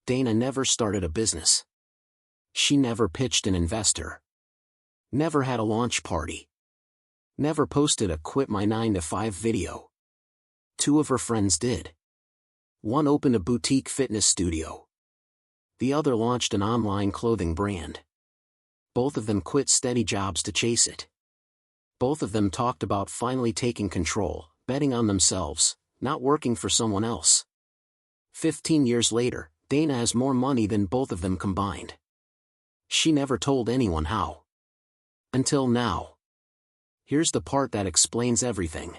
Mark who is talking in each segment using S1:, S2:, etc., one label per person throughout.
S1: Dana never started a business. She never pitched an investor. Never had a launch party. Never posted a quit my 9-to-5 video. Two of her friends did. One opened a boutique fitness studio. The other launched an online clothing brand. Both of them quit steady jobs to chase it. Both of them talked about finally taking control, betting on themselves, not working for someone else. 15 years later, Dana has more money than both of them combined. She never told anyone how. Until now. Here's the part that explains everything.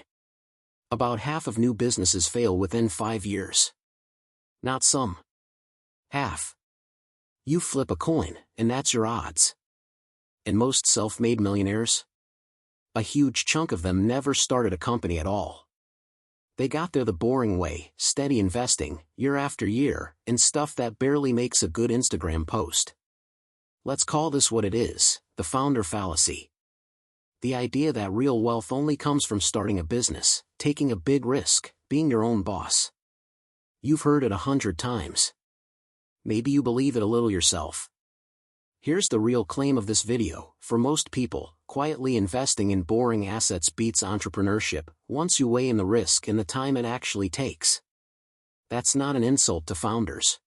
S1: About half of new businesses fail within 5 years. Not some. Half. You flip a coin, and that's your odds. And most self-made millionaires? A huge chunk of them never started a company at all. They got there the boring way, steady investing, year after year, in stuff that barely makes a good Instagram post. Let's call this what it is, the founder fallacy. The idea that real wealth only comes from starting a business, taking a big risk, being your own boss. You've heard it 100 times. Maybe you believe it a little yourself. Here's the real claim of this video. For most people, quietly investing in boring assets beats entrepreneurship, once you weigh in the risk and the time it actually takes. That's not an insult to founders.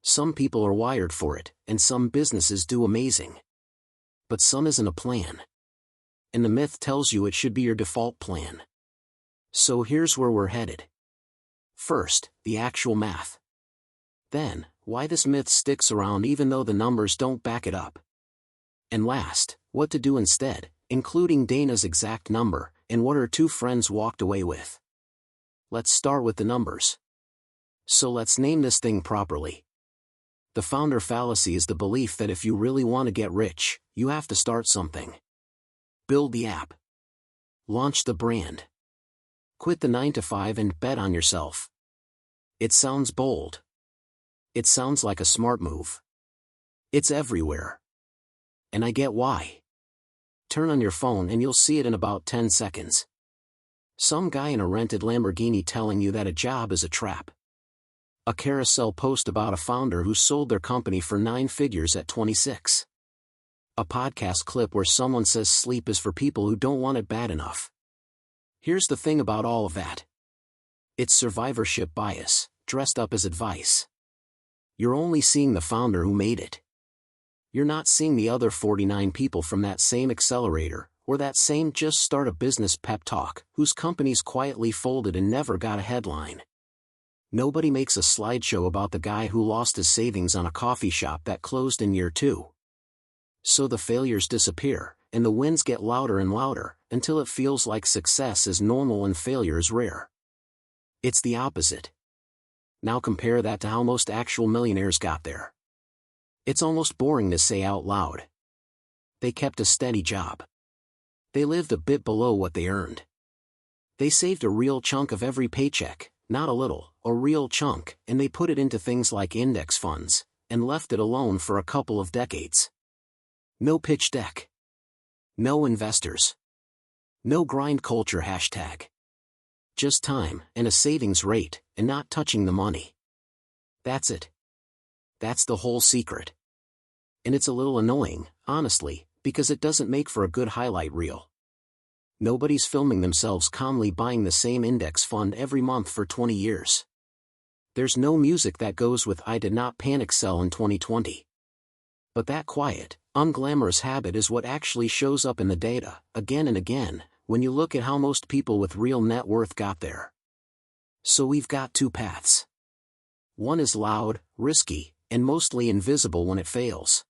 S1: Some people are wired for it, and some businesses do amazing. But some isn't a plan. And the myth tells you it should be your default plan. So here's where we're headed. First, the actual math. Then, why this myth sticks around even though the numbers don't back it up. And last, what to do instead, including Dana's exact number, and what her two friends walked away with. Let's start with the numbers. So let's name this thing properly. The founder fallacy is the belief that if you really want to get rich, you have to start something. Build the app. Launch the brand. Quit the 9-to-5 and bet on yourself. It sounds bold. It sounds like a smart move. It's everywhere. And I get why. Turn on your phone and you'll see it in about 10 seconds. Some guy in a rented Lamborghini telling you that a job is a trap. A carousel post about a founder who sold their company for 9 figures at 26. A podcast clip where someone says sleep is for people who don't want it bad enough. Here's the thing about all of that. It's survivorship bias, dressed up as advice. You're only seeing the founder who made it. You're not seeing the other 49 people from that same accelerator, or that same just start a business pep talk, whose companies quietly folded and never got a headline. Nobody makes a slideshow about the guy who lost his savings on a coffee shop that closed in year 2. So the failures disappear, and the wins get louder and louder, until it feels like success is normal and failure is rare. It's the opposite. Now compare that to how most actual millionaires got there. It's almost boring to say out loud. They kept a steady job. They lived a bit below what they earned. They saved a real chunk of every paycheck, not a little, a real chunk, and they put it into things like index funds, and left it alone for a couple of decades. No pitch deck. No investors. No grind culture hashtag. Just time, and a savings rate, and not touching the money. That's it. That's the whole secret. And it's a little annoying, honestly, because it doesn't make for a good highlight reel. Nobody's filming themselves calmly buying the same index fund every month for 20 years. There's no music that goes with "I did not panic sell in 2020. But that quiet, unglamorous habit is what actually shows up in the data, again and again, when you look at how most people with real net worth got there. So we've got two paths. One is loud, risky, and mostly invisible when it fails.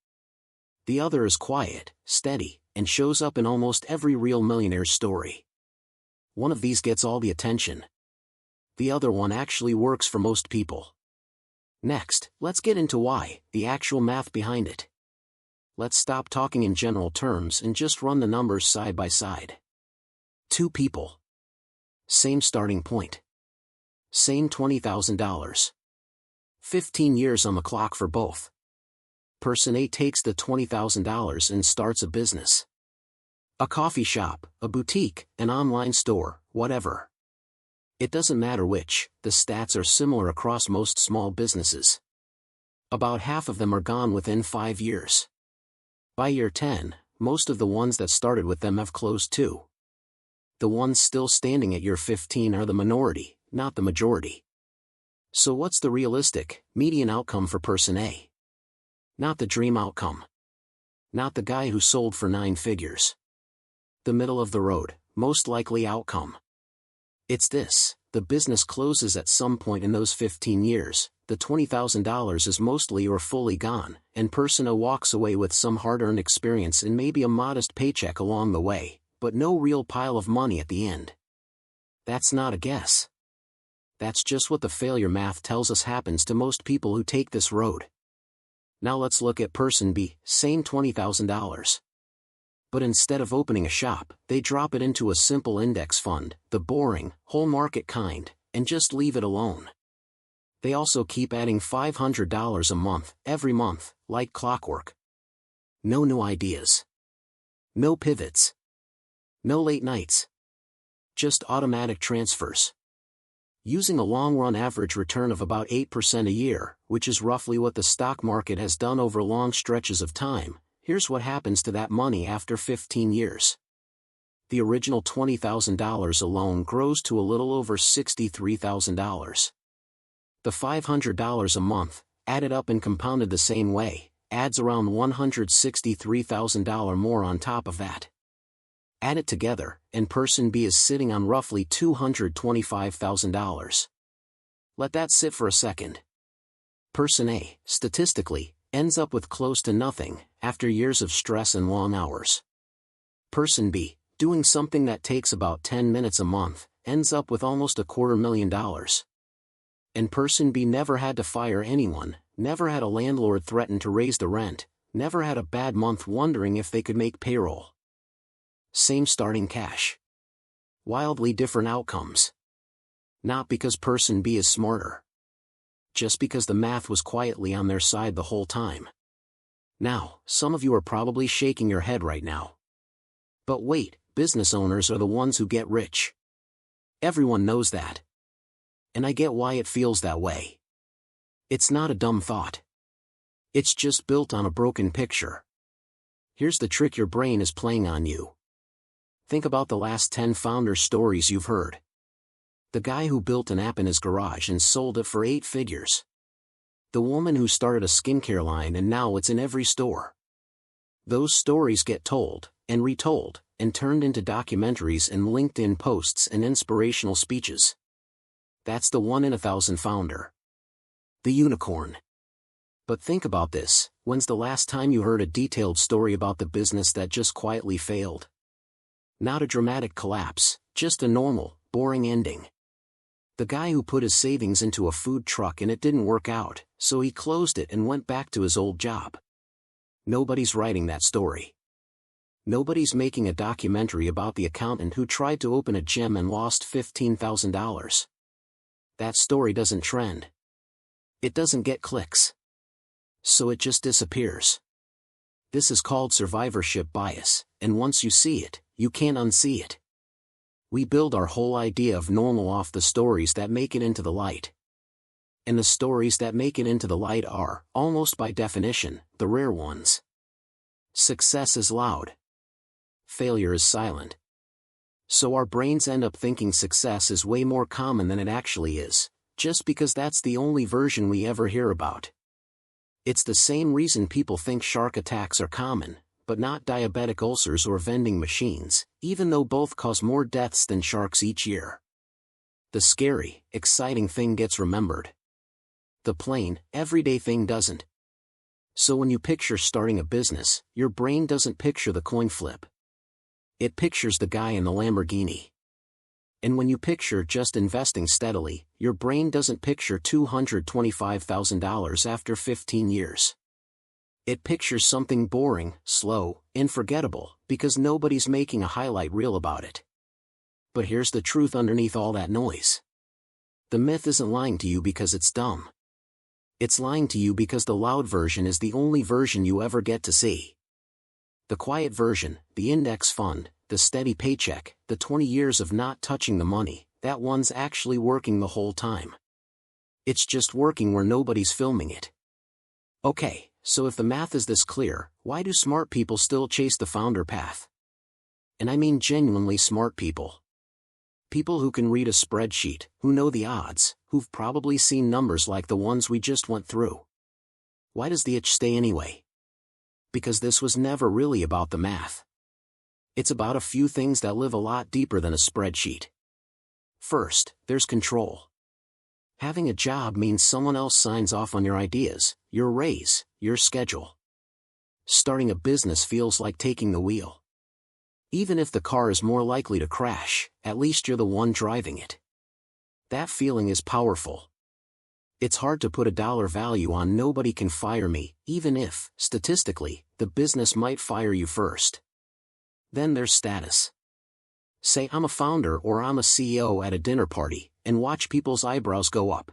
S1: The other is quiet, steady, and shows up in almost every real millionaire's story. One of these gets all the attention. The other one actually works for most people. Next, let's get into why, the actual math behind it. Let's stop talking in general terms and just run the numbers side by side. 2 people. Same starting point. Same $20,000. 15 years on the clock for both. Person A takes the $20,000 and starts a business. A coffee shop, a boutique, an online store, whatever. It doesn't matter which, the stats are similar across most small businesses. About half of them are gone within 5 years. By year 10, most of the ones that started with them have closed too. The ones still standing at year 15 are the minority, not the majority. So what's the realistic, median outcome for person A? Not the dream outcome. Not the guy who sold for 9 figures. The middle of the road, most likely outcome. It's this: the business closes at some point in those 15 years, the $20,000 is mostly or fully gone, and person A walks away with some hard-earned experience and maybe a modest paycheck along the way, but no real pile of money at the end. That's not a guess. That's just what the failure math tells us happens to most people who take this road. Now let's look at person B, same $20,000. But instead of opening a shop, they drop it into a simple index fund, the boring, whole market kind, and just leave it alone. They also keep adding $500 a month, every month, like clockwork. No new ideas. No pivots. No late nights. Just automatic transfers. Using a long-run average return of about 8% a year, which is roughly what the stock market has done over long stretches of time, here's what happens to that money after 15 years. The original $20,000 alone grows to a little over $63,000. The $500 a month, added up and compounded the same way, adds around $163,000 more on top of that. Add it together, and person B is sitting on roughly $225,000. Let that sit for a second. Person A, statistically, ends up with close to nothing, after years of stress and long hours. Person B, doing something that takes about 10 minutes a month, ends up with almost $250,000. And person B never had to fire anyone, never had a landlord threaten to raise the rent, never had a bad month wondering if they could make payroll. Same starting cash. Wildly different outcomes. Not because person B is smarter. Just because the math was quietly on their side the whole time. Now, some of you are probably shaking your head right now. But wait, business owners are the ones who get rich. Everyone knows that. And I get why it feels that way. It's not a dumb thought. It's just built on a broken picture. Here's the trick your brain is playing on you. Think about the last 10 founder stories you've heard. The guy who built an app in his garage and sold it for 8 figures. The woman who started a skincare line and now it's in every store. Those stories get told, and retold, and turned into documentaries and LinkedIn posts and inspirational speeches. That's the 1 in 1,000 founder. The unicorn. But think about this: when's the last time you heard a detailed story about the business that just quietly failed? Not a dramatic collapse, just a normal, boring ending. The guy who put his savings into a food truck and it didn't work out, so he closed it and went back to his old job. Nobody's writing that story. Nobody's making a documentary about the accountant who tried to open a gym and lost $15,000. That story doesn't trend. It doesn't get clicks. So it just disappears. This is called survivorship bias, and once you see it, you can't unsee it. We build our whole idea of normal off the stories that make it into the light. And the stories that make it into the light are, almost by definition, the rare ones. Success is loud. Failure is silent. So our brains end up thinking success is way more common than it actually is, just because that's the only version we ever hear about. It's the same reason people think shark attacks are common, but not diabetic ulcers or vending machines, even though both cause more deaths than sharks each year. The scary, exciting thing gets remembered. The plain, everyday thing doesn't. So when you picture starting a business, your brain doesn't picture the coin flip. It pictures the guy in the Lamborghini. And when you picture just investing steadily, your brain doesn't picture $225,000 after 15 years. It pictures something boring, slow, and forgettable, because nobody's making a highlight reel about it. But here's the truth underneath all that noise. The myth isn't lying to you because it's dumb. It's lying to you because the loud version is the only version you ever get to see. The quiet version, the index fund, the steady paycheck, the 20 years of not touching the money, that one's actually working the whole time. It's just working where nobody's filming it. Okay, so if the math is this clear, why do smart people still chase the founder path? And I mean genuinely smart people. People who can read a spreadsheet, who know the odds, who've probably seen numbers like the ones we just went through. Why does the itch stay anyway? Because this was never really about the math. It's about a few things that live a lot deeper than a spreadsheet. First, there's control. Having a job means someone else signs off on your ideas, your raise, your schedule. Starting a business feels like taking the wheel. Even if the car is more likely to crash, at least you're the one driving it. That feeling is powerful. It's hard to put a dollar value on nobody can fire me, even if, statistically, the business might fire you first. Then there's status. Say I'm a founder or I'm a CEO at a dinner party, and watch people's eyebrows go up.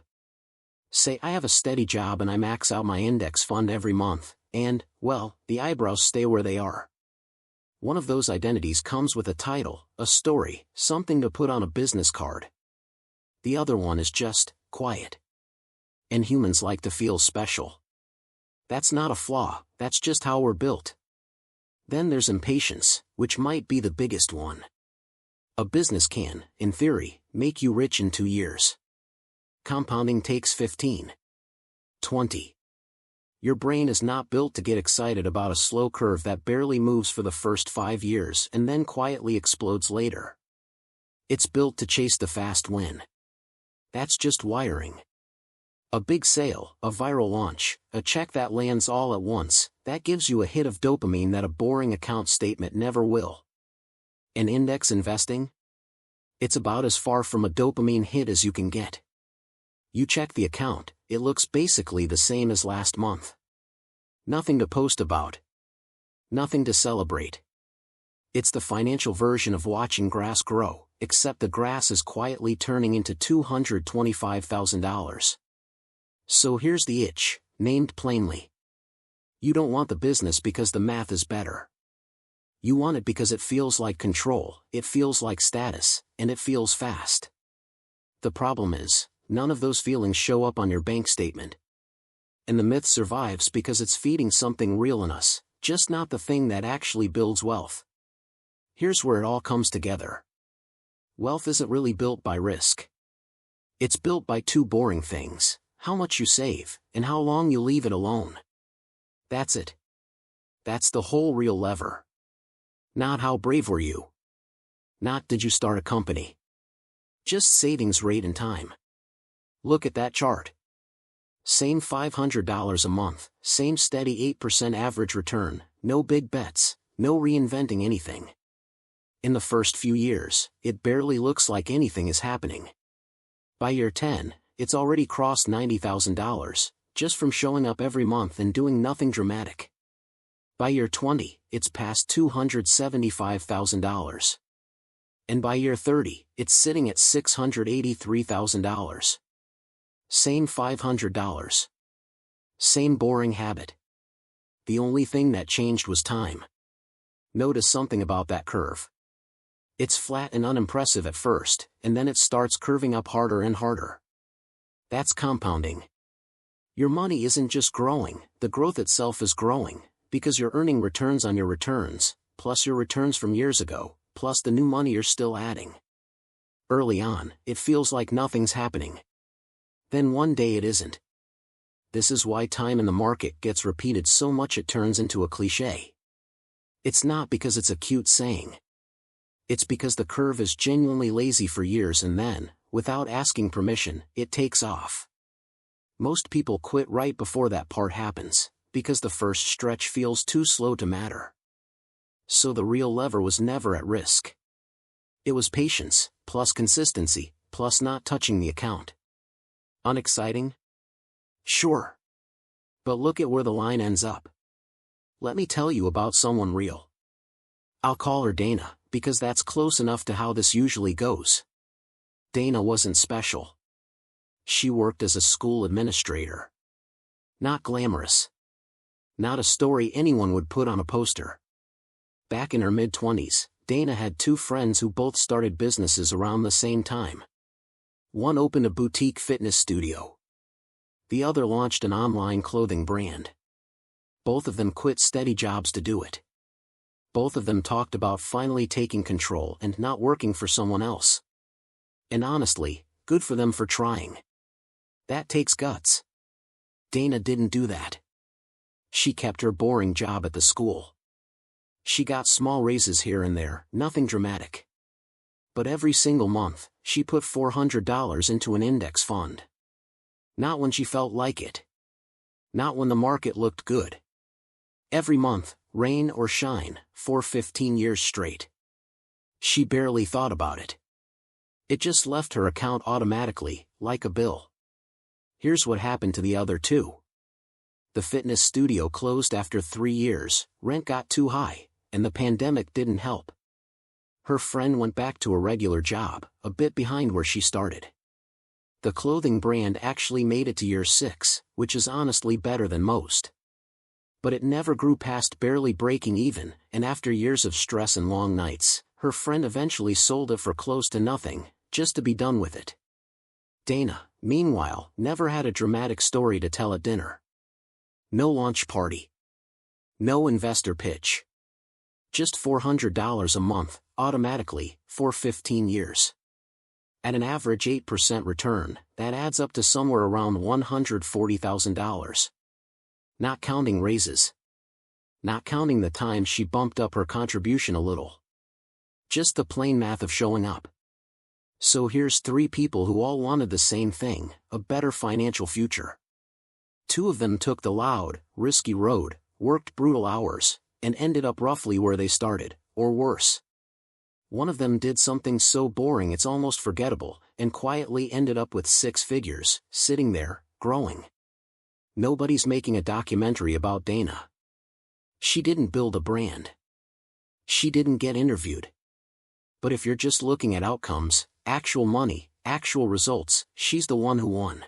S1: Say I have a steady job and I max out my index fund every month, and, well, the eyebrows stay where they are. One of those identities comes with a title, a story, something to put on a business card. The other one is just quiet. And humans like to feel special. That's not a flaw, that's just how we're built. Then there's impatience, which might be the biggest one. A business can, in theory, make you rich in 2 years. Compounding takes 15. 20. Your brain is not built to get excited about a slow curve that barely moves for the first 5 years and then quietly explodes later. It's built to chase the fast win. That's just wiring. A big sale, a viral launch, a check that lands all at once, that gives you a hit of dopamine that a boring account statement never will. And index investing? It's about as far from a dopamine hit as you can get. You check the account, it looks basically the same as last month. Nothing to post about. Nothing to celebrate. It's the financial version of watching grass grow, except the grass is quietly turning into $225,000. So here's the itch, named plainly. You don't want the business because the math is better. You want it because it feels like control, it feels like status, and it feels fast. The problem is, none of those feelings show up on your bank statement. And the myth survives because it's feeding something real in us, just not the thing that actually builds wealth. Here's where it all comes together. Wealth isn't really built by risk. It's built by two boring things: how much you save, and how long you leave it alone. That's it. That's the whole real lever. Not how brave were you. Not did you start a company. Just savings rate and time. Look at that chart. Same $500 a month, same steady 8% average return, no big bets, no reinventing anything. In the first few years, it barely looks like anything is happening. By year 10, it's already crossed $90,000, just from showing up every month and doing nothing dramatic. By year 20, it's past $275,000. And by year 30, it's sitting at $683,000. Same $500. Same boring habit. The only thing that changed was time. Notice something about that curve. It's flat and unimpressive at first, and then it starts curving up harder and harder. That's compounding. Your money isn't just growing, the growth itself is growing, because you're earning returns on your returns, plus your returns from years ago, plus the new money you're still adding. Early on, it feels like nothing's happening. Then one day it isn't. This is why time in the market gets repeated so much it turns into a cliché. It's not because it's a cute saying. It's because the curve is genuinely lazy for years and then, without asking permission, it takes off. Most people quit right before that part happens, because the first stretch feels too slow to matter. So the real lever was never at risk. It was patience, plus consistency, plus not touching the account. Unexciting? Sure. But look at where the line ends up. Let me tell you about someone real. I'll call her Dana, because that's close enough to how this usually goes. Dana wasn't special. She worked as a school administrator. Not glamorous. Not a story anyone would put on a poster. Back in her mid-20s, Dana had two friends who both started businesses around the same time. One opened a boutique fitness studio. The other launched an online clothing brand. Both of them quit steady jobs to do it. Both of them talked about finally taking control and not working for someone else. And honestly, good for them for trying. That takes guts. Dana didn't do that. She kept her boring job at the school. She got small raises here and there, nothing dramatic. But every single month, she put $400 into an index fund. Not when she felt like it. Not when the market looked good. Every month, rain or shine, for 15 years straight. She barely thought about it. It just left her account automatically, like a bill. Here's what happened to the other two. The fitness studio closed after 3 years, rent got too high, and the pandemic didn't help. Her friend went back to a regular job, a bit behind where she started. The clothing brand actually made it to year 6, which is honestly better than most. But it never grew past barely breaking even, and after years of stress and long nights, her friend eventually sold it for close to nothing, just to be done with it. Dana, meanwhile, never had a dramatic story to tell at dinner. No launch party. No investor pitch. Just $400 a month, automatically, for 15 years. At an average 8% return, that adds up to somewhere around $140,000. Not counting raises. Not counting the time she bumped up her contribution a little. Just the plain math of showing up. So here's 3 people who all wanted the same thing, a better financial future. 2 of them took the loud, risky road, worked brutal hours, and ended up roughly where they started, or worse. One of them did something so boring it's almost forgettable, and quietly ended up with 6 figures, sitting there, growing. Nobody's making a documentary about Dana. She didn't build a brand. She didn't get interviewed. But if you're just looking at outcomes, actual money, actual results, she's the one who won.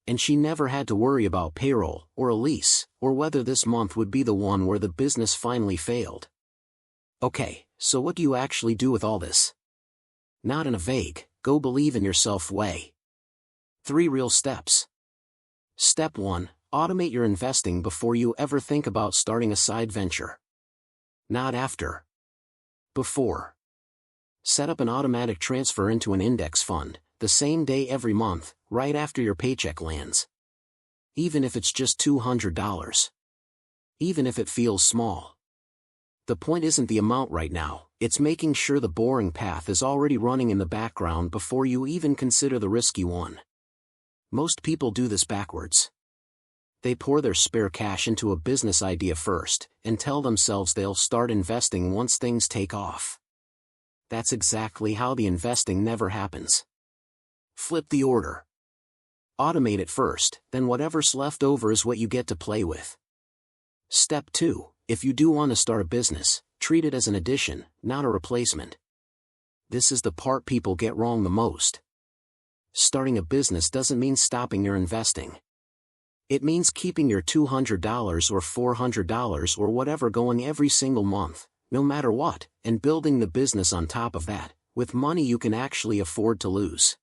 S1: And she never had to worry about payroll, or a lease, or whether this month would be the one where the business finally failed. Okay, so what do you actually do with all this? Not in a vague, go believe in yourself way. 3 real steps. Step 1, automate your investing before you ever think about starting a side venture. Not after. Before. Set up an automatic transfer into an index fund, the same day every month, right after your paycheck lands. Even if it's just $200. Even if it feels small. The point isn't the amount right now, it's making sure the boring path is already running in the background before you even consider the risky one. Most people do this backwards. They pour their spare cash into a business idea first, and tell themselves they'll start investing once things take off. That's exactly how the investing never happens. Flip the order. Automate it first, then whatever's left over is what you get to play with. Step 2, if you do want to start a business, treat it as an addition, not a replacement. This is the part people get wrong the most. Starting a business doesn't mean stopping your investing. It means keeping your $200 or $400 or whatever going every single month, no matter what, and building the business on top of that, with money you can actually afford to lose.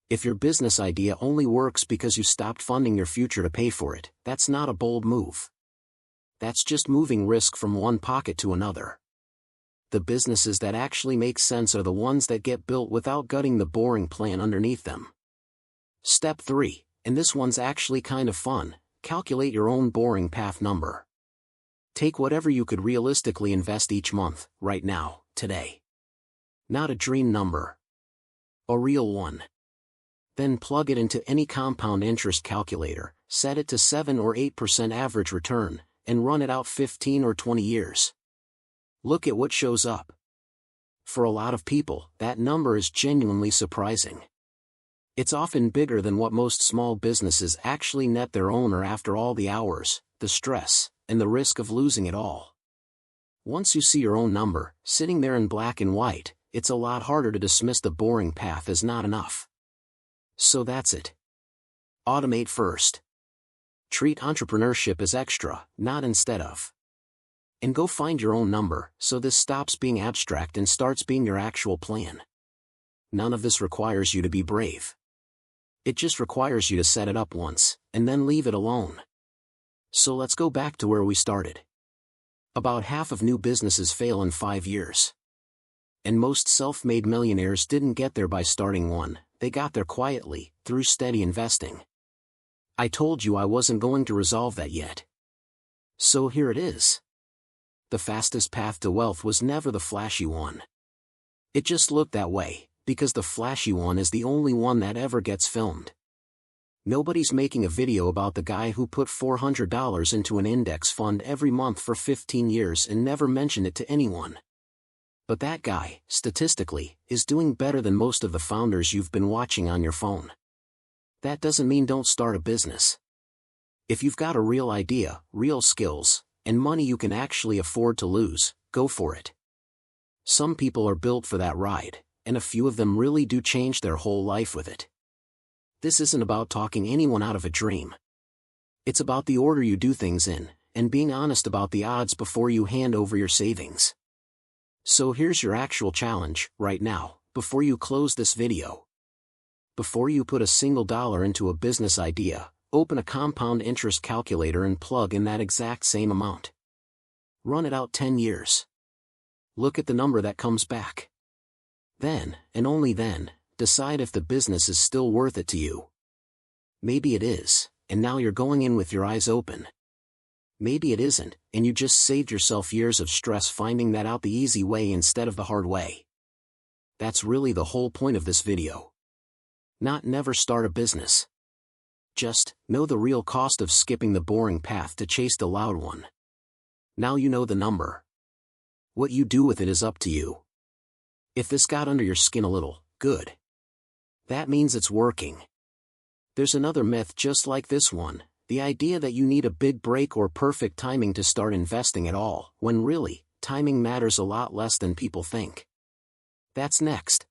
S1: If your business idea only works because you stopped funding your future to pay for it, that's not a bold move. That's just moving risk from one pocket to another. The businesses that actually make sense are the ones that get built without gutting the boring plan underneath them. Step 3, and this one's actually kind of fun, calculate your own boring path number. Take whatever you could realistically invest each month, right now, today. Not a dream number. A real one. Then plug it into any compound interest calculator, set it to 7 or 8% average return, and run it out 15 or 20 years. Look at what shows up. For a lot of people, that number is genuinely surprising. It's often bigger than what most small businesses actually net their owner after all the hours, the stress, and the risk of losing it all. Once you see your own number, sitting there in black and white, it's a lot harder to dismiss the boring path as not enough. So that's it. Automate first. Treat entrepreneurship as extra, not instead of. And go find your own number, so this stops being abstract and starts being your actual plan. None of this requires you to be brave. It just requires you to set it up once, and then leave it alone. So let's go back to where we started. About half of new businesses fail in 5 years. And most self-made millionaires didn't get there by starting one, they got there quietly, through steady investing. I told you I wasn't going to resolve that yet. So here it is. The fastest path to wealth was never the flashy one. It just looked that way, because the flashy one is the only one that ever gets filmed. Nobody's making a video about the guy who put $400 into an index fund every month for 15 years and never mentioned it to anyone. But that guy, statistically, is doing better than most of the founders you've been watching on your phone. That doesn't mean don't start a business. If you've got a real idea, real skills, and money you can actually afford to lose, go for it. Some people are built for that ride, and a few of them really do change their whole life with it. This isn't about talking anyone out of a dream. It's about the order you do things in, and being honest about the odds before you hand over your savings. So here's your actual challenge, right now, before you close this video. Before you put a single dollar into a business idea, open a compound interest calculator and plug in that exact same amount. Run it out 10 years. Look at the number that comes back. Then, and only then, decide if the business is still worth it to you. Maybe it is, and now you're going in with your eyes open. Maybe it isn't, and you just saved yourself years of stress finding that out the easy way instead of the hard way. That's really the whole point of this video. Not never start a business. Just know the real cost of skipping the boring path to chase the loud one. Now you know the number. What you do with it is up to you. If this got under your skin a little, good. That means it's working. There's another myth just like this one, the idea that you need a big break or perfect timing to start investing at all, when really, timing matters a lot less than people think. That's next.